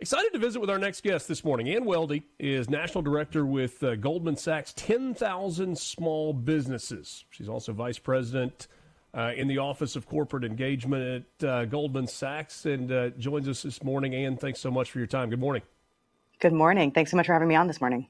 Excited to visit with our next guest this morning. Wellde is National Director with Goldman Sachs 10,000 Small Businesses. She's also Vice President in the Office of Corporate Engagement at Goldman Sachs and joins us this morning. Ann, thanks so much for your time. Good morning. Good morning. Thanks so much for having me on this morning.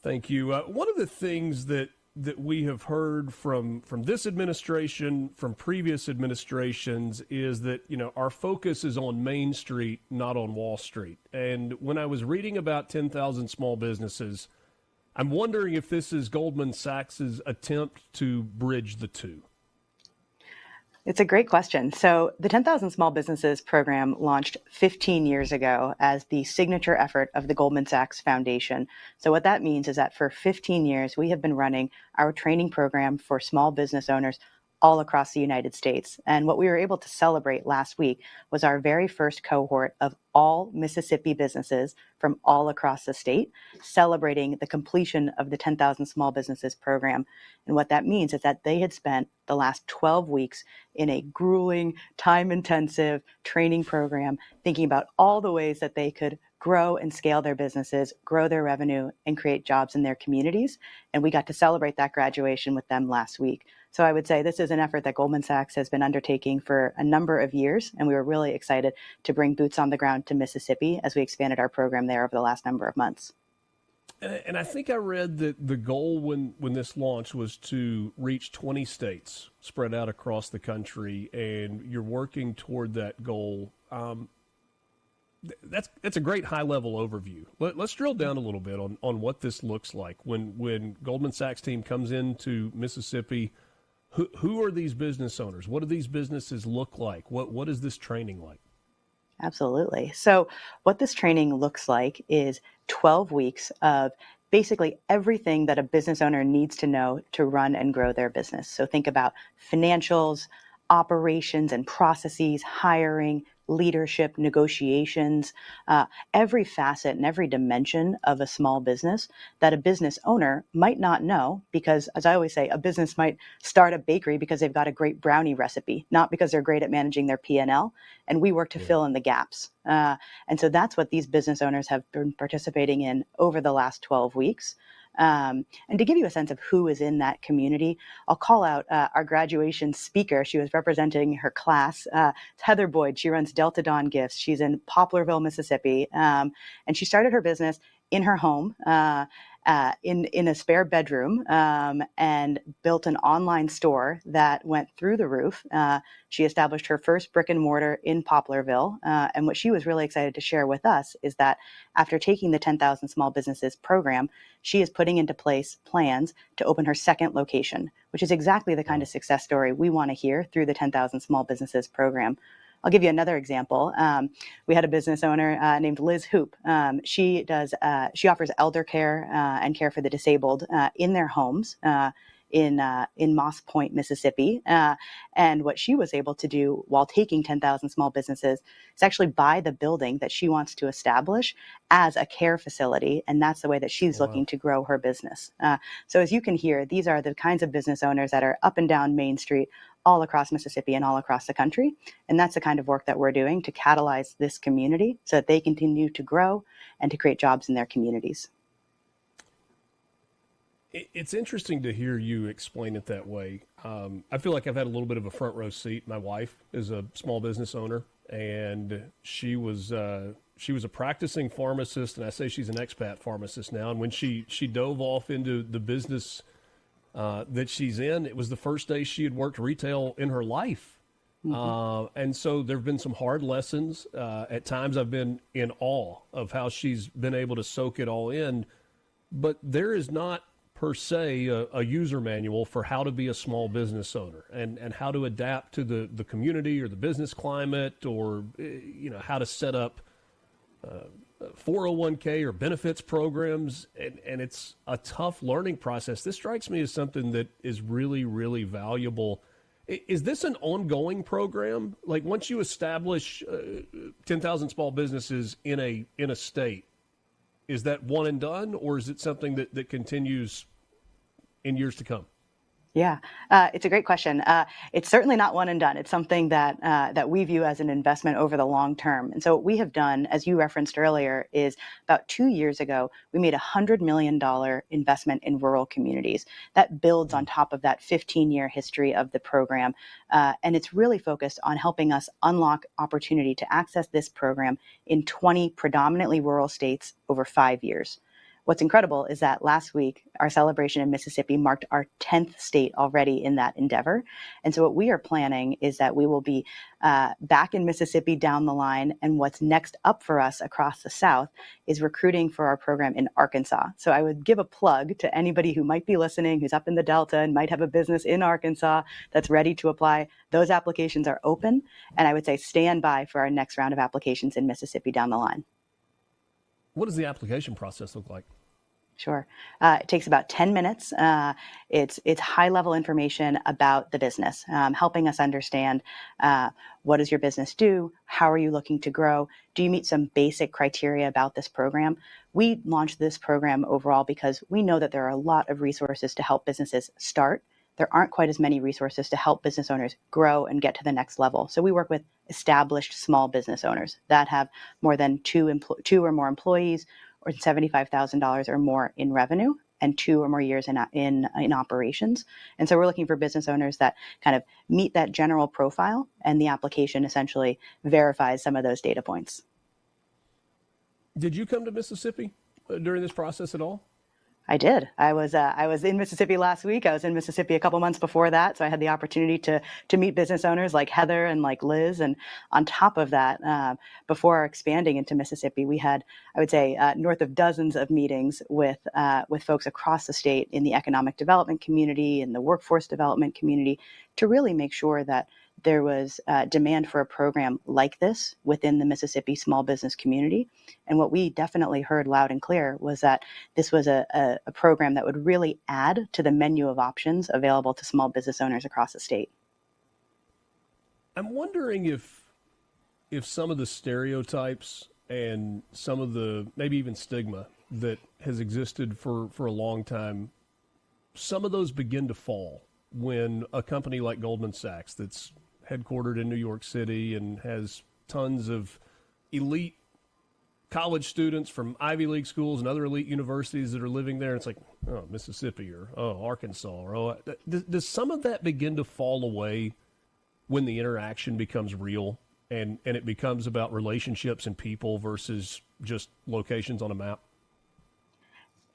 Thank you. One of the things that we have heard from this administration, from previous administrations, is that, our focus is on Main Street, not on Wall Street. And when I was reading about 10,000 small businesses, I'm wondering if this is Goldman Sachs's attempt to bridge the two. It's a great question. So the 10,000 Small Businesses program launched 15 years ago as the signature effort of the Goldman Sachs Foundation. So what that means is that for 15 years, we have been running our training program for small business owners all across the United States. And what we were able to celebrate last week was our very first cohort of all Mississippi businesses from all across the state, celebrating the completion of the 10,000 Small Businesses program. And what that means is that they had spent the last 12 weeks in a grueling, time-intensive training program, thinking about all the ways that they could grow and scale their businesses, grow their revenue, and create jobs in their communities. And we got to celebrate that graduation with them last week. So I would say this is an effort that Goldman Sachs has been undertaking for a number of years, and we were really excited to bring boots on the ground to Mississippi as we expanded our program there over the last number of months. And I think I read that the goal when this launched was to reach 20 states spread out across the country, and you're working toward that goal. That's a great high-level overview. Let's drill down a little bit on what this looks like. When Goldman Sachs team comes into Mississippi, who are these business owners? What do these businesses look like? What is this training like? Absolutely. So what this training looks like is 12 weeks of basically everything that a business owner needs to know to run and grow their business. So think about financials, operations and processes, hiring, leadership, negotiations, every facet and every dimension of a small business that a business owner might not know, because as I always say, a business might start a bakery because they've got a great brownie recipe, not because they're great at managing their P&L. And we work to fill in the gaps. And so that's what these business owners have been participating in over the last 12 weeks. And to give you a sense of who is in that community, I'll call out our graduation speaker. She was representing her class. It's Heather Boyd. She runs Delta Dawn Gifts. She's in Poplarville, Mississippi. And she started her business in her home, in a spare bedroom, and built an online store that went through the roof. She established her first brick and mortar in Poplarville. And what she was really excited to share with us is that after taking the 10,000 Small Businesses program, she is putting into place plans to open her second location, which is exactly the kind of success story we want to hear through the 10,000 Small Businesses program. I'll give you another example. We had a business owner named Liz Hoop. She offers elder care and care for the disabled in their homes in Moss Point, Mississippi. And what she was able to do while taking 10,000 Small Businesses is actually buy the building that she wants to establish as a care facility. And that's the way that she's looking to grow her business. So as you can hear, these are the kinds of business owners that are up and down Main Street, all across Mississippi and all across the country. And that's the kind of work that we're doing to catalyze this community so that they continue to grow and to create jobs in their communities. It's interesting to hear you explain it that way. I feel like I've had a little bit of a front row seat. My wife is a small business owner, and she was a practicing pharmacist, and I say she's an expat pharmacist now. And when she dove off into the business that she's in, it was the first day she had worked retail in her life. And so there have been some hard lessons. At times I've been in awe of how she's been able to soak it all in, but there is not per se a user manual for how to be a small business owner and how to adapt to the community or the business climate, or how to set up 401k or benefits programs, and it's a tough learning process. This strikes me as something that is really, really valuable. Is this an ongoing program? Like, once you establish 10,000 small businesses in a state, is that one and done, or is it something that continues in years to come? Yeah, it's a great question. It's certainly not one and done. It's something that we view as an investment over the long term. And so what we have done, as you referenced earlier, is about 2 years ago, we made $100 million investment in rural communities. That builds on top of that 15-year history of the program. And it's really focused on helping us unlock opportunity to access this program in 20 predominantly rural states over 5 years. What's incredible is that last week, our celebration in Mississippi marked our 10th state already in that endeavor. And so what we are planning is that we will be back in Mississippi down the line. And what's next up for us across the South is recruiting for our program in Arkansas. So I would give a plug to anybody who might be listening, who's up in the Delta and might have a business in Arkansas that's ready to apply. Those applications are open. And I would say stand by for our next round of applications in Mississippi down the line. What does the application process look like? Sure. It takes about 10 minutes. It's high-level information about the business, helping us understand what does your business do? How are you looking to grow? Do you meet some basic criteria about this program? We launched this program overall because we know that there are a lot of resources to help businesses start. There aren't quite as many resources to help business owners grow and get to the next level. So we work with established small business owners that have more than two or more employees, or $75,000 or more in revenue, and 2 or more years in operations. And so we're looking for business owners that kind of meet that general profile, and the application essentially verifies some of those data points. Did you come to Mississippi during this process at all? I did. I was in Mississippi last week. I was in Mississippi a couple months before that, so I had the opportunity to meet business owners like Heather and like Liz. And on top of that, before expanding into Mississippi, we had, I would say, north of dozens of meetings with folks across the state in the economic development community and the workforce development community to really make sure that there was demand for a program like this within the Mississippi small business community. And what we definitely heard loud and clear was that this was a program that would really add to the menu of options available to small business owners across the state. I'm wondering if some of the stereotypes and some of the maybe even stigma that has existed for a long time, some of those begin to fall when a company like Goldman Sachs, that's headquartered in New York City and has tons of elite college students from Ivy League schools and other elite universities that are living there. It's like, oh, Mississippi, or oh, Arkansas, or oh, does some of that begin to fall away when the interaction becomes real and it becomes about relationships and people versus just locations on a map?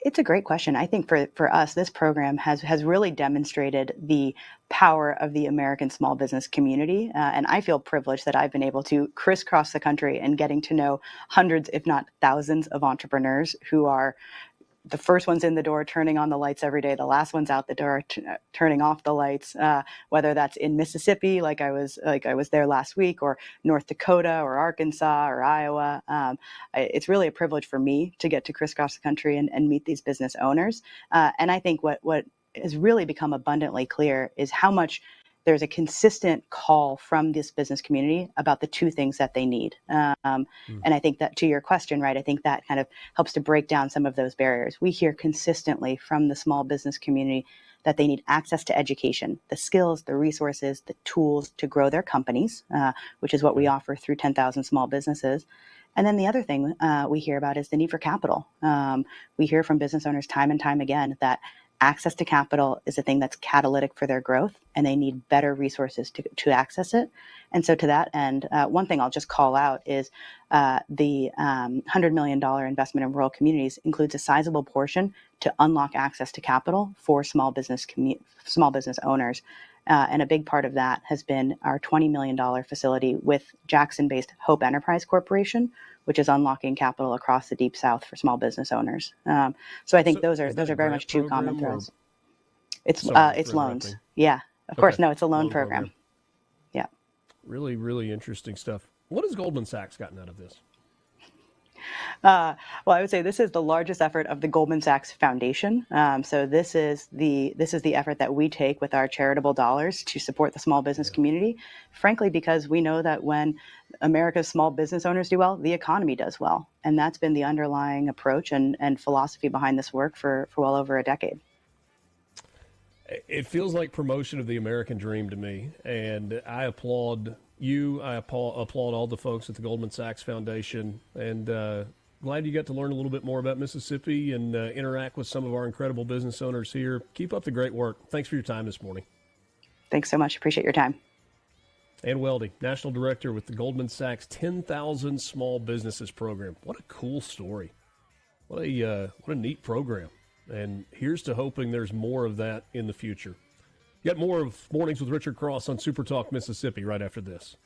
It's a great question. I think for us, this program has really demonstrated the power of the American small business community. And I feel privileged that I've been able to crisscross the country and getting to know hundreds, if not thousands, of entrepreneurs who are the first one's in the door, turning on the lights every day. The last one's out the door, turning off the lights. Whether that's in Mississippi, like I was there last week, or North Dakota, or Arkansas, or Iowa. It's really a privilege for me to get to crisscross the country and meet these business owners. And I think what has really become abundantly clear is how much there's a consistent call from this business community about the two things that they need. And I think that, to your question, right, I think that kind of helps to break down some of those barriers. We hear consistently from the small business community that they need access to education, the skills, the resources, the tools to grow their companies, which is what we offer through 10,000 small businesses. And then the other thing we hear about is the need for capital. We hear from business owners time and time again that access to capital is a thing that's catalytic for their growth, and they need better resources to access it. And so to that end, one thing I'll just call out is the $100 million investment in rural communities includes a sizable portion to unlock access to capital for small business owners. And a big part of that has been our $20 million facility with Jackson-based Hope Enterprise Corporation, which is unlocking capital across the Deep South for small business owners. So I think those are very much two common threads. It's loans. Yeah, of course. No, it's a loan program. Yeah. Really, really interesting stuff. What has Goldman Sachs gotten out of this? Well, I would say this is the largest effort of the Goldman Sachs Foundation. So this is the effort that we take with our charitable dollars to support the small business community, frankly, because we know that when America's small business owners do well, the economy does well. And that's been the underlying approach and philosophy behind this work for well over a decade. It feels like promotion of the American dream to me, and I applaud you. I applaud all the folks at the Goldman Sachs Foundation, and glad you got to learn a little bit more about Mississippi and interact with some of our incredible business owners here. Keep up the great work. Thanks for your time this morning. Thanks so much. Appreciate your time. Ann Wellde, National Director with the Goldman Sachs 10,000 Small Businesses Program. What a cool story. What a neat program. And here's to hoping there's more of that in the future. You got more of Mornings with Richard Cross on SuperTalk Mississippi right after this.